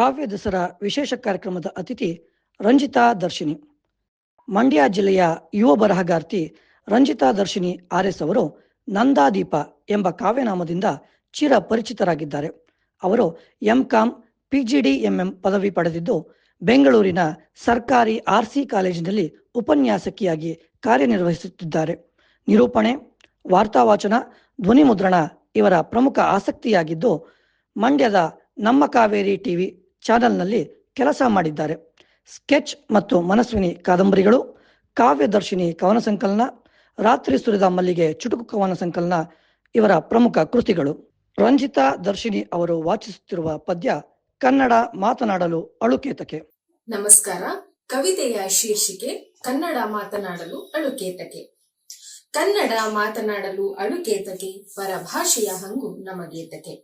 ಕಾವ್ಯ ದಸರಾ ವಿಶೇಷ ಕಾರ್ಯಕ್ರಮದ ಅತಿಥಿ ರಂಜಿತಾ ದರ್ಶಿನಿ. ಮಂಡ್ಯ ಜಿಲ್ಲೆಯ ಯುವ ಬರಹಗಾರ್ತಿ ರಂಜಿತಾ ದರ್ಶಿನಿ ಆರ್ಎಸ್ ಅವರು ನಂದಾದೀಪ ಎಂಬ ಕಾವ್ಯನಾಮದಿಂದ ಚಿರ ಪರಿಚಿತರಾಗಿದ್ದಾರೆ. ಅವರು ಎಂಕಾಂ ಪಿಜಿಡಿಎಂಎಂ ಪದವಿ ಪಡೆದಿದ್ದು ಬೆಂಗಳೂರಿನ ಸರ್ಕಾರಿ ಆರ್ಸಿ ಕಾಲೇಜಿನಲ್ಲಿ ಉಪನ್ಯಾಸಕಿಯಾಗಿ ಕಾರ್ಯನಿರ್ವಹಿಸುತ್ತಿದ್ದಾರೆ. ನಿರೂಪಣೆ, ವಾರ್ತಾವಾಚನ, ಧ್ವನಿ ಮುದ್ರಣ ಇವರ ಪ್ರಮುಖ ಆಸಕ್ತಿಯಾಗಿದ್ದು ಮಂಡ್ಯದ ನಮ್ಮ ಕಾವೇರಿ ಟಿವಿ ಚಾನೆಲ್ನಲ್ಲಿ ಕೆಲಸ ಮಾಡಿದ್ದಾರೆ. ಸ್ಕೆಚ್ ಮತ್ತು ಮನಸ್ವಿನಿ ಕಾದಂಬರಿಗಳು, ಕಾವ್ಯದರ್ಶಿನಿ ಕವನ ಸಂಕಲನ, ರಾತ್ರಿ ಸುರಿದ ಮಲ್ಲಿಗೆ ಚುಟುಕು ಕವನ ಸಂಕಲನ ಇವರ ಪ್ರಮುಖ ಕೃತಿಗಳು. ರಂಜಿತಾ ದರ್ಶಿನಿ ಅವರು ವಾಚಿಸುತ್ತಿರುವ ಪದ್ಯ ಕನ್ನಡ ಮಾತನಾಡಲು ಅಳುಕೇತಕೆ. ನಮಸ್ಕಾರ. ಕವಿತೆಯ ಶೀರ್ಷಿಕೆ ಕನ್ನಡ ಮಾತನಾಡಲು ಅಳುಕೇತಕೆ. ಕನ್ನಡ ಮಾತನಾಡಲು ಅಳುಕೇತಕೆ, ಪರಭಾಷೆಯ ಹಂಗು ನಮಗೇತಕೆ.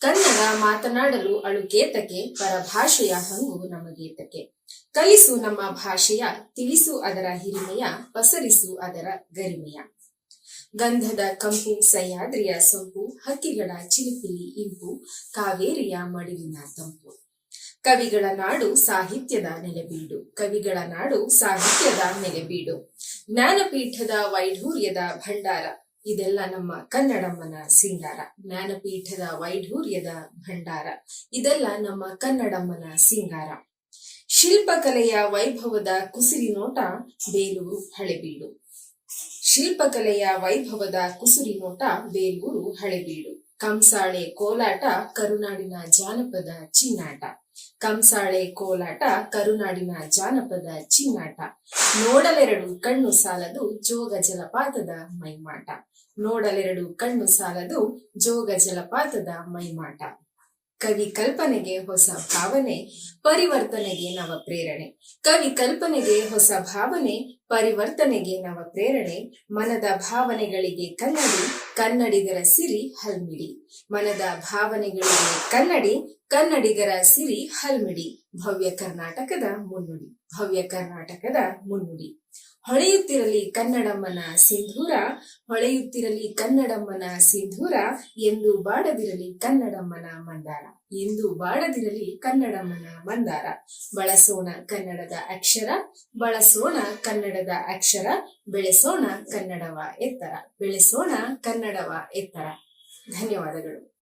ಕನ್ನಡ ಮಾತನಾಡಲು ಅಳುಕೇತಕೆ, ಪರಭಾಷೆಯ ಹಂಗು ನಮಗೇತಕೆ. ಕಲಿಸು ನಮ್ಮ ಭಾಷೆಯ, ತಿಳಿಸು ಅದರ ಹಿರಿಮೆಯ, ಪಸರಿಸು ಅದರ ಗರಿಮೆಯ. ಗಂಧದ ಕಂಪು, ಸಹ್ಯಾದ್ರಿಯ ಸೊಂಪು, ಹಕ್ಕಿಗಳ ಚಿಲಿಪಿಲಿ ಇಂಪು, ಕಾವೇರಿಯ ಮಡಿಲಿನ ತಂಪು. ಕವಿಗಳ ನಾಡು ಸಾಹಿತ್ಯದ ನೆಲೆಬೀಡು, ಕವಿಗಳ ನಾಡು ಸಾಹಿತ್ಯದ ನೆಲೆಬೀಡು. ಜ್ಞಾನಪೀಠದ ವೈಢೂರ್ಯದ ಭಂಡಾರ, ಇದೆಲ್ಲ ನಮ್ಮ ಕನ್ನಡಮ್ಮನ ಸಿಂಗಾರ. ಜ್ಞಾನಪೀಠದ ವೈಢೂರ್ಯದ ಭಂಡಾರ, ಇದೆಲ್ಲ ನಮ್ಮ ಕನ್ನಡಮ್ಮನ ಸಿಂಗಾರ. ಶಿಲ್ಪಕಲೆಯ ವೈಭವದ ಕುಸಿರಿ ನೋಟ, ಬೇಲೂರು ಹಳೆಬೀಡು. ಶಿಲ್ಪಕಲೆಯ ವೈಭವದ ಕುಸುರಿ ನೋಟ, ಬೇಲೂರು ಹಳೆಬೀಡು. ಕಂಸಾಳೆ ಕೋಲಾಟ, ಕರುನಾಡಿನ ಜಾನಪದ ಚಿನ್ನಾಟ. ಕಂಸಾಳೆ ಕೋಲಾಟ, ಕರುನಾಡಿನ ಜಾನಪದ ಚಿನ್ನಾಟ. ನೋಡಲೆರಡು ಕಣ್ಣು ಸಾಲದು, ಜೋಗ ಜಲಪಾತದ ಮೈಮಾಟ. ನೋಡಲೆರಡು ಕಣ್ಣು ಸಾಲದು, ಜೋಗ ಜಲಪಾತದ ಮೈಮಾಟ. ಕವಿ ಕಲ್ಪನೆಗೆ ಹೊಸ ಭಾವನೆ, ಪರಿವರ್ತನೆಗೆ ನವ ಪ್ರೇರಣೆ. ಕವಿ ಕಲ್ಪನೆಗೆ ಹೊಸ ಭಾವನೆ, ಪರಿವರ್ತನೆಗೆ ನವ ಪ್ರೇರಣೆ. ಮನದ ಭಾವನೆಗಳಿಗೆ ಕನ್ನಡಿ, ಕನ್ನಡಿಗರ ಸಿರಿ ಹಲ್ಮಿಡಿ. ಮನದ ಭಾವನೆಗಳಿಗೆ ಕನ್ನಡಿ, ಕನ್ನಡಿಗರ ಸಿರಿ ಹಲ್ಮಿಡಿ. ಭವ್ಯ ಕರ್ನಾಟಕದ ಮುನ್ನುಡಿ, ಭವ್ಯ ಕರ್ನಾಟಕದ ಮುನ್ನುಡಿ. ಹೊಳೆಯುತ್ತಿರಲಿ ಕನ್ನಡಮ್ಮನ ಸಿಂಧೂರ, ಹೊಳೆಯುತ್ತಿರಲಿ ಕನ್ನಡಮ್ಮನ ಸಿಂಧೂರ. ಎಂದು ಬಾಡದಿರಲಿ ಕನ್ನಡಮ್ಮನ ಮಂದಾರ, ಎಂದು ಬಾಡದಿರಲಿ ಕನ್ನಡಮ್ಮನ ಮಂದಾರ. ಬಳಸೋಣ ಕನ್ನಡದ ಅಕ್ಷರ, ಬಳಸೋಣ ಕನ್ನಡದ ಅಕ್ಷರ. ಬೆಳೆಸೋಣ ಕನ್ನಡವ ಎತ್ತರ, ಬೆಳೆಸೋಣ ಕನ್ನಡವ ಎತ್ತರ. ಧನ್ಯವಾದಗಳು.